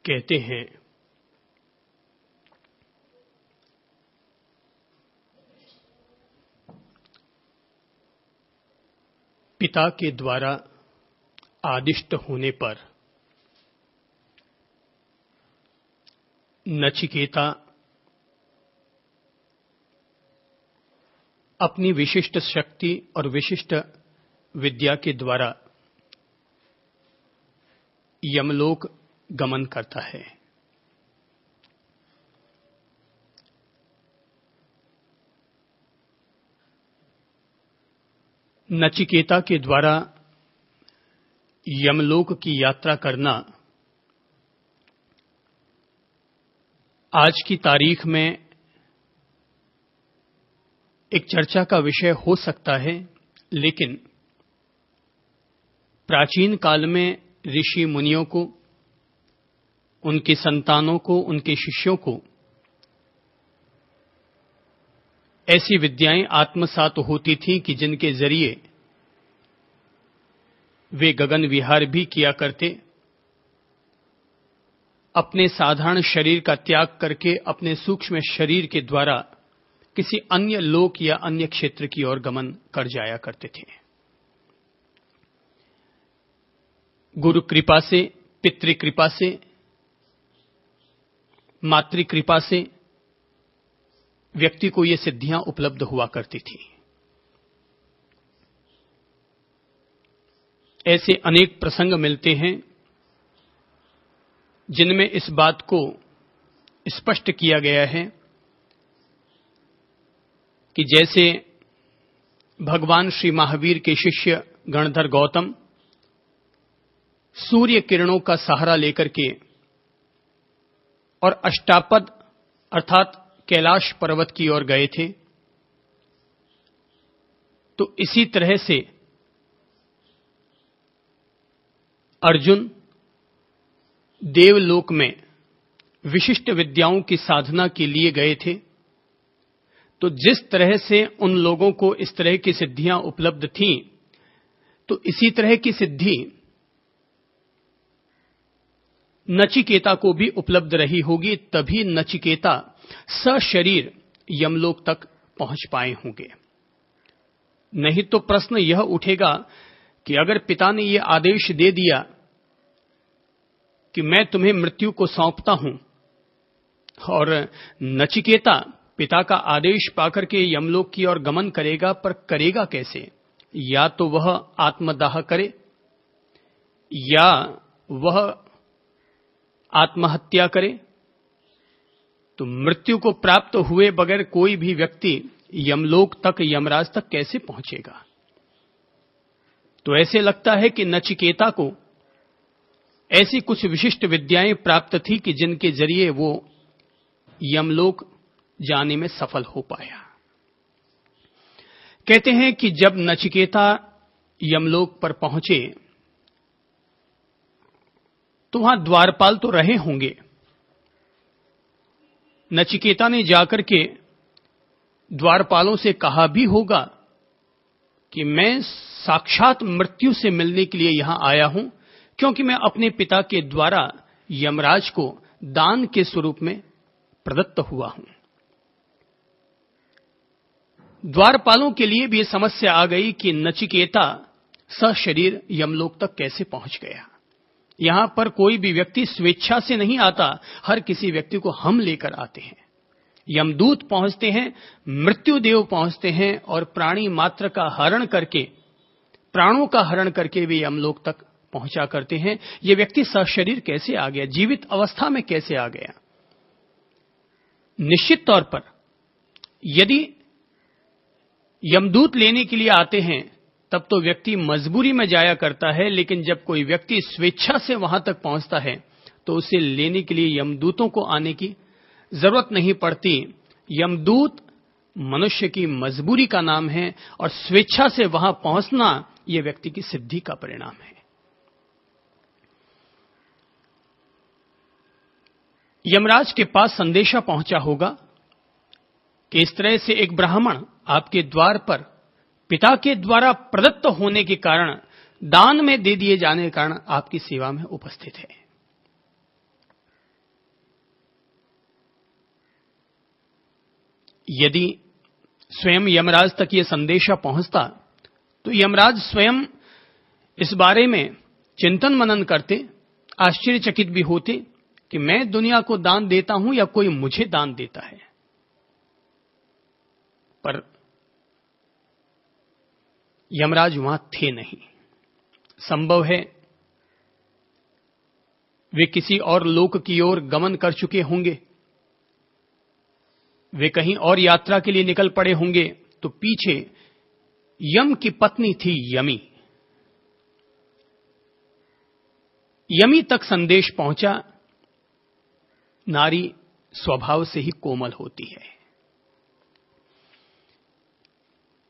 कहते हैं, पिता के द्वारा आदिष्ट होने पर नचिकेता अपनी विशिष्ट शक्ति और विशिष्ट विद्या के द्वारा यमलोक गमन करता है। नचिकेता के द्वारा यमलोक की यात्रा करना आज की तारीख में एक चर्चा का विषय हो सकता है, लेकिन प्राचीन काल में ऋषि मुनियों को, उनके संतानों को, उनके शिष्यों को ऐसी विद्याएं आत्मसात होती थीं कि जिनके जरिए वे गगन विहार भी किया करते, अपने साधारण शरीर का त्याग करके अपने सूक्ष्म शरीर के द्वारा किसी अन्य लोक या अन्य क्षेत्र की ओर गमन कर जाया करते थे। गुरु कृपा से, पितृ कृपा से, मातृ कृपा से व्यक्ति को ये सिद्धियां उपलब्ध हुआ करती थी। ऐसे अनेक प्रसंग मिलते हैं जिनमें इस बात को स्पष्ट किया गया है कि जैसे भगवान श्री महावीर के शिष्य गणधर गौतम सूर्य किरणों का सहारा लेकर के और अष्टापद अर्थात कैलाश पर्वत की ओर गए थे, तो इसी तरह से अर्जुन देवलोक में विशिष्ट विद्याओं की साधना के लिए गए थे। तो जिस तरह से उन लोगों को इस तरह की सिद्धियां उपलब्ध थीं, तो इसी तरह की सिद्धि नचिकेता को भी उपलब्ध रही होगी, तभी नचिकेता सशरीर यमलोक तक पहुंच पाए होंगे। नहीं तो प्रश्न यह उठेगा कि अगर पिता ने यह आदेश दे दिया कि मैं तुम्हें मृत्यु को सौंपता हूं, और नचिकेता पिता का आदेश पाकर के यमलोक की ओर गमन करेगा, पर करेगा कैसे? या तो वह आत्मदाह करे या वह आत्महत्या करे। तो मृत्यु को प्राप्त हुए बगैर कोई भी व्यक्ति यमलोक तक, यमराज तक कैसे पहुंचेगा? तो ऐसे लगता है कि नचिकेता को ऐसी कुछ विशिष्ट विद्याएं प्राप्त थी कि जिनके जरिए वो यमलोक जाने में सफल हो पाया। कहते हैं कि जब नचिकेता यमलोक पर पहुंचे तो वहां द्वारपाल तो रहे होंगे। नचिकेता ने जाकर के द्वारपालों से कहा भी होगा कि मैं साक्षात मृत्यु से मिलने के लिए यहां आया हूं, क्योंकि मैं अपने पिता के द्वारा यमराज को दान के स्वरूप में प्रदत्त हुआ हूं। द्वारपालों के लिए भी यह समस्या आ गई कि नचिकेता सशरीर यमलोक तक कैसे पहुंच गया। यहां पर कोई भी व्यक्ति स्वेच्छा से नहीं आता, हर किसी व्यक्ति को हम लेकर आते हैं। यमदूत पहुंचते हैं, मृत्युदेव पहुंचते हैं और प्राणी मात्र का हरण करके, प्राणों का हरण करके वे यमलोक तक पहुंचा करते हैं। यह व्यक्ति सशरीर कैसे आ गया, जीवित अवस्था में कैसे आ गया? निश्चित तौर पर यदि यमदूत लेने के लिए आते हैं तब तो व्यक्ति मजबूरी में जाया करता है, लेकिन जब कोई व्यक्ति स्वेच्छा से वहां तक पहुंचता है तो उसे लेने के लिए यमदूतों को आने की जरूरत नहीं पड़ती। यमदूत मनुष्य की मजबूरी का नाम है और स्वेच्छा से वहां पहुंचना यह व्यक्ति की सिद्धि का परिणाम है। यमराज के पास संदेशा पहुंचा होगा कि इस तरह से एक ब्राह्मण आपके द्वार पर पिता के द्वारा प्रदत्त होने के कारण, दान में दे दिए जाने के कारण आपकी सेवा में उपस्थित है। यदि स्वयं यमराज तक ये संदेशा पहुंचता तो यमराज स्वयं इस बारे में चिंतन मनन करते, आश्चर्यचकित भी होते कि मैं दुनिया को दान देता हूं या कोई मुझे दान देता है। पर यमराज वहां थे नहीं। संभव है वे किसी और लोक की ओर गमन कर चुके होंगे, वे कहीं और यात्रा के लिए निकल पड़े होंगे। तो पीछे यम की पत्नी थी यमी। यमी तक संदेश पहुंचा। नारी स्वभाव से ही कोमल होती है।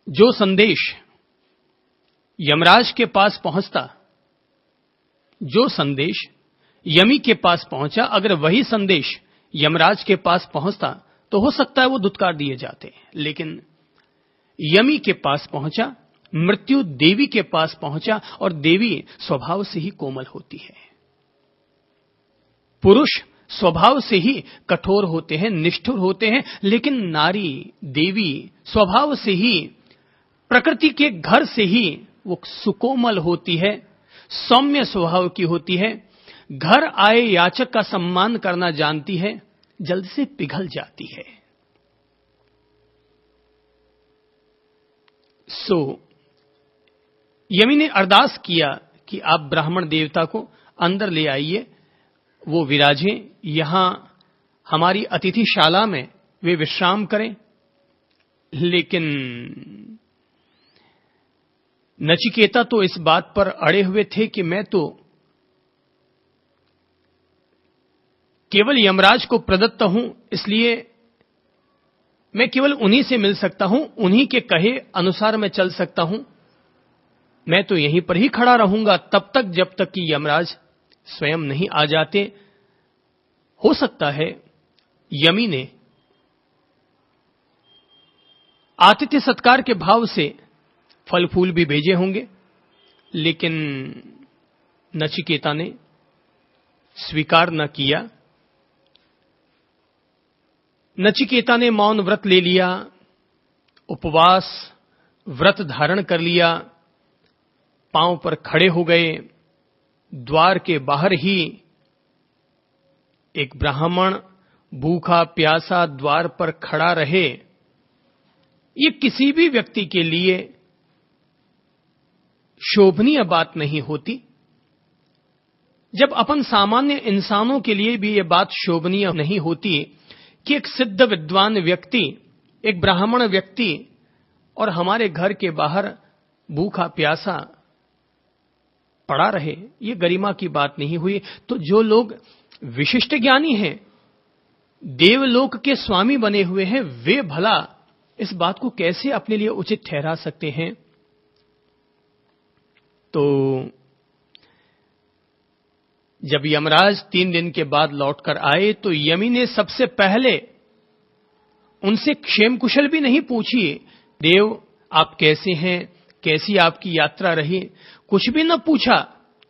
जो संदेश यमराज के पास पहुंचता, जो संदेश यमी के पास पहुंचा, अगर वही संदेश यमराज के पास पहुंचता तो हो सकता है वो धुतकार दिए जाते। लेकिन यमी के पास पहुंचा, मृत्यु देवी के पास पहुंचा, और देवी स्वभाव से ही कोमल होती है। पुरुष स्वभाव से ही कठोर होते हैं, निष्ठुर होते हैं, लेकिन नारी देवी स्वभाव से ही, प्रकृति के घर से ही वो सुकोमल होती है, सौम्य स्वभाव की होती है, घर आए याचक का सम्मान करना जानती है, जल्द से पिघल जाती है। यमी ने अरदास किया कि आप ब्राह्मण देवता को अंदर ले आइए, वो विराजें, यहां हमारी अतिथिशाला में वे विश्राम करें। लेकिन नचिकेता तो इस बात पर अड़े हुए थे कि मैं तो केवल यमराज को प्रदत्त हूं, इसलिए मैं केवल उन्हीं से मिल सकता हूं, उन्हीं के कहे अनुसार मैं चल सकता हूं। मैं तो यहीं पर ही खड़ा रहूंगा तब तक जब तक कि यमराज स्वयं नहीं आ जाते। हो सकता है यमी ने आतिथ्य सत्कार के भाव से फल फूल भी भेजे होंगे, लेकिन नचिकेता ने स्वीकार न किया। नचिकेता ने मौन व्रत ले लिया, उपवास व्रत धारण कर लिया, पांव पर खड़े हो गए। द्वार के बाहर ही एक ब्राह्मण भूखा प्यासा द्वार पर खड़ा रहे, ये किसी भी व्यक्ति के लिए शोभनीय बात नहीं होती। जब अपन सामान्य इंसानों के लिए भी ये बात शोभनीय नहीं होती कि एक सिद्ध विद्वान व्यक्ति, एक ब्राह्मण व्यक्ति और हमारे घर के बाहर भूखा प्यासा पड़ा रहे, ये गरिमा की बात नहीं हुई। तो जो लोग विशिष्ट ज्ञानी हैं, देवलोक के स्वामी बने हुए हैं, वे भला इस बात को कैसे अपने लिए उचित ठहरा सकते हैं? तो जब यमराज 3 दिन के बाद लौटकर आए तो यमी ने सबसे पहले उनसे क्षेम कुशल भी नहीं पूछी। देव आप कैसे हैं, कैसी आपकी यात्रा रही, कुछ भी न पूछा,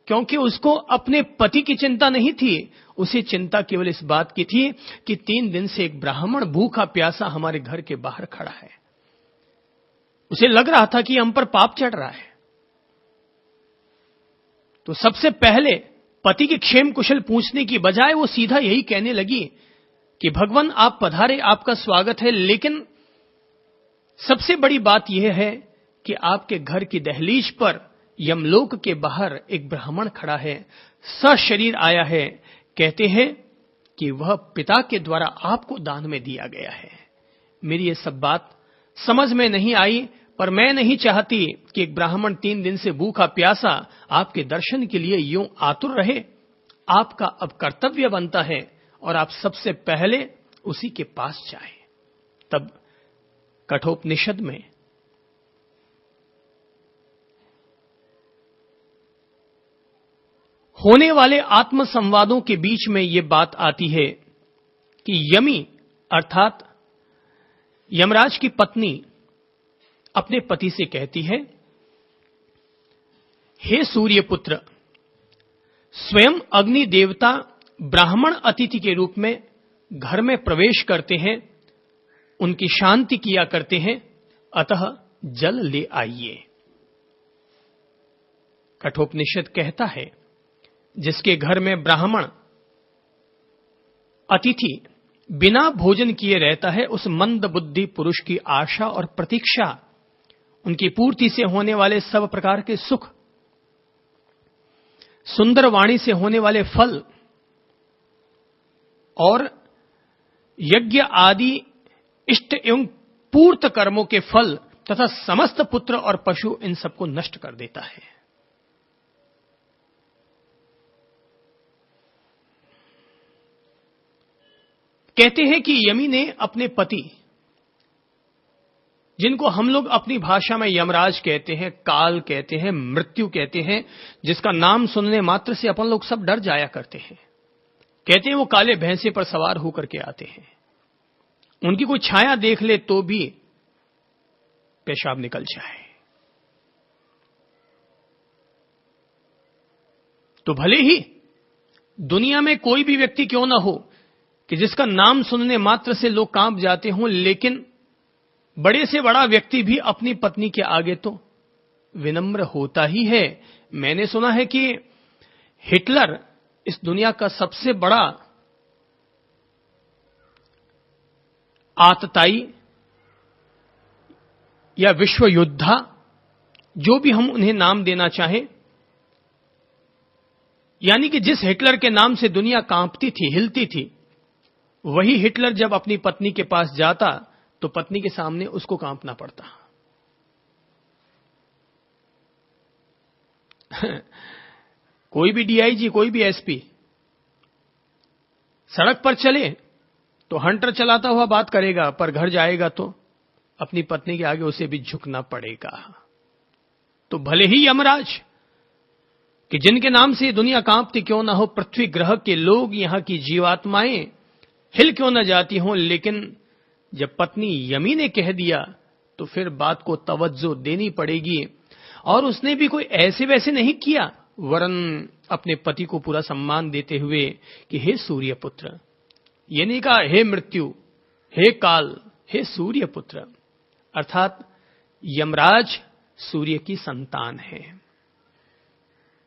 क्योंकि उसको अपने पति की चिंता नहीं थी। उसे चिंता केवल इस बात की थी कि 3 दिन से एक ब्राह्मण भूखा प्यासा हमारे घर के बाहर खड़ा है। उसे लग रहा था कि हम पर पाप चढ़ रहा है। तो सबसे पहले पति के क्षेम कुशल पूछने की बजाय वो सीधा यही कहने लगी कि भगवान आप पधारे, आपका स्वागत है, लेकिन सबसे बड़ी बात यह है कि आपके घर की दहलीज पर यमलोक के बाहर एक ब्राह्मण खड़ा है, सशरीर आया है, कहते हैं कि वह पिता के द्वारा आपको दान में दिया गया है। मेरी ये सब बात समझ में नहीं आई, पर मैं नहीं चाहती कि एक ब्राह्मण 3 दिन से भूखा प्यासा आपके दर्शन के लिए यूं आतुर रहे। आपका अब कर्तव्य बनता है और आप सबसे पहले उसी के पास जाएं। तब कठोपनिषद में होने वाले आत्म संवादों के बीच में यह बात आती है कि यमी अर्थात यमराज की पत्नी अपने पति से कहती है, हे सूर्य पुत्र, स्वयं अग्नि देवता ब्राह्मण अतिथि के रूप में घर में प्रवेश करते हैं उनकी शांति किया करते हैं, अतः जल ले आइए। कठोपनिषद कहता है, जिसके घर में ब्राह्मण अतिथि बिना भोजन किए रहता है, उस मंद बुद्धि पुरुष की आशा और प्रतीक्षा, उनकी पूर्ति से होने वाले सब प्रकार के सुख, सुंदर वाणी से होने वाले फल और यज्ञ आदि इष्ट एवं पूर्त कर्मों के फल तथा समस्त पुत्र और पशु, इन सबको नष्ट कर देता है। कहते हैं कि यमी ने अपने पति, जिनको हम लोग अपनी भाषा में यमराज कहते हैं, काल कहते हैं, मृत्यु कहते हैं, जिसका नाम सुनने मात्र से अपन लोग सब डर जाया करते हैं। कहते हैं वो काले भैंसे पर सवार होकर के आते हैं, उनकी कोई छाया देख ले तो भी पेशाब निकल जाए। तो भले ही दुनिया में कोई भी व्यक्ति क्यों ना हो कि जिसका नाम सुनने मात्र से लोग कांप जाते हों, लेकिन बड़े से बड़ा व्यक्ति भी अपनी पत्नी के आगे तो विनम्र होता ही है। मैंने सुना है कि हिटलर इस दुनिया का सबसे बड़ा आतताई या विश्व योद्धा, जो भी हम उन्हें नाम देना चाहें, यानी कि जिस हिटलर के नाम से दुनिया कांपती थी, हिलती थी, वही हिटलर जब अपनी पत्नी के पास जाता तो पत्नी के सामने उसको कांपना पड़ता। कोई भी डीआईजी, कोई भी एसपी सड़क पर चले तो हंटर चलाता हुआ बात करेगा, पर घर जाएगा तो अपनी पत्नी के आगे उसे भी झुकना पड़ेगा। तो भले ही यमराज कि जिनके नाम से दुनिया कांपती क्यों ना हो, पृथ्वी ग्रह के लोग, यहां की जीवात्माएं हिल क्यों ना जाती हों, लेकिन जब पत्नी यमी ने कह दिया तो फिर बात को तवज्जो देनी पड़ेगी। और उसने भी कोई ऐसे वैसे नहीं किया, वरन अपने पति को पूरा सम्मान देते हुए कि हे सूर्य पुत्र, ये नहीं कहा हे मृत्यु, हे काल, हे सूर्य पुत्र, अर्थात यमराज सूर्य की संतान है।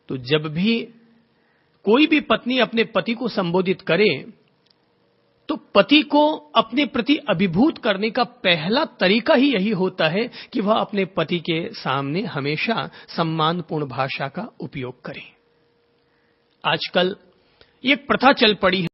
तो जब भी कोई भी पत्नी अपने पति को संबोधित करे तो पति को अपने प्रति अभिभूत करने का पहला तरीका ही यही होता है कि वह अपने पति के सामने हमेशा सम्मानपूर्ण भाषा का उपयोग करे। आजकल एक प्रथा चल पड़ी है